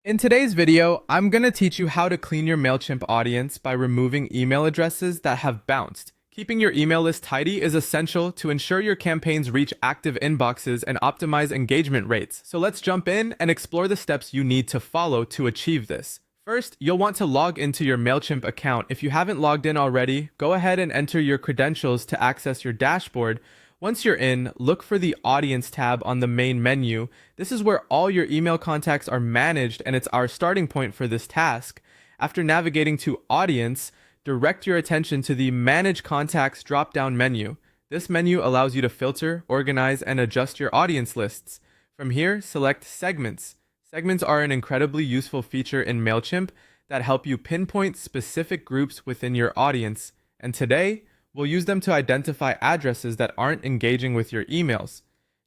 In today's video, I'm going to teach you how to clean your Mailchimp audience by removing email addresses that have bounced. Keeping your email list tidy is essential to ensure your campaigns reach active inboxes and optimize engagement rates. So let's jump in and explore the steps you need to follow to achieve this. First, you'll want to log into your Mailchimp account. If you haven't logged in already, go ahead and enter your credentials to access your dashboard. Once you're in, look for the Audience tab on the main menu. This is where all your email contacts are managed, and it's our starting point for this task. After navigating to Audience, direct your attention to the Manage Contacts drop-down menu. This menu allows you to filter, organize, and adjust your audience lists. From here, select Segments. Segments are an incredibly useful feature in Mailchimp that help you pinpoint specific groups within your audience. And today, we'll use them to identify addresses that aren't engaging with your emails.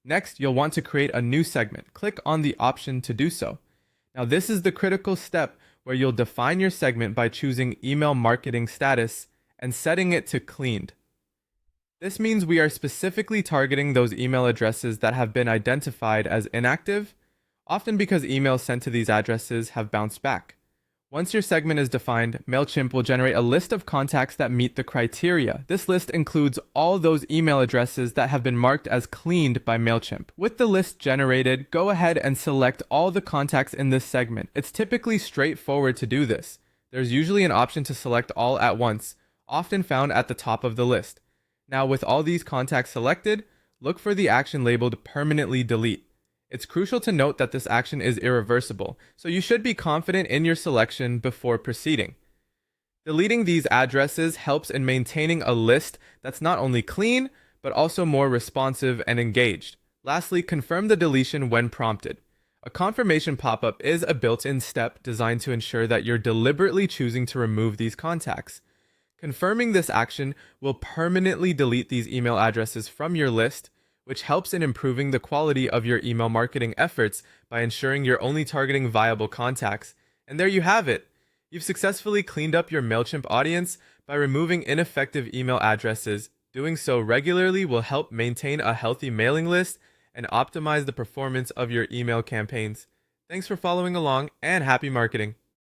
Next, you'll want to create a new segment. Click on the option to do so. Now, this is the critical step where you'll define your segment by choosing email marketing status and setting it to cleaned. This means we are specifically targeting those email addresses that have been identified as inactive, often because emails sent to these addresses have bounced back. Once your segment is defined, Mailchimp will generate a list of contacts that meet the criteria. This list includes all those email addresses that have been marked as cleaned by Mailchimp. With the list generated, go ahead and select all the contacts in this segment. It's typically straightforward to do this. There's usually an option to select all at once, often found at the top of the list. Now, with all these contacts selected, look for the action labeled Permanently Delete. It's crucial to note that this action is irreversible, so you should be confident in your selection before proceeding. Deleting these addresses helps in maintaining a list that's not only clean, but also more responsive and engaged. Lastly, confirm the deletion when prompted. A confirmation pop-up is a built-in step designed to ensure that you're deliberately choosing to remove these contacts. Confirming this action will permanently delete these email addresses from your list, which helps in improving the quality of your email marketing efforts by ensuring you're only targeting viable contacts. And there you have it. You've successfully cleaned up your Mailchimp audience by removing ineffective email addresses. Doing so regularly will help maintain a healthy mailing list and optimize the performance of your email campaigns. Thanks for following along, and happy marketing.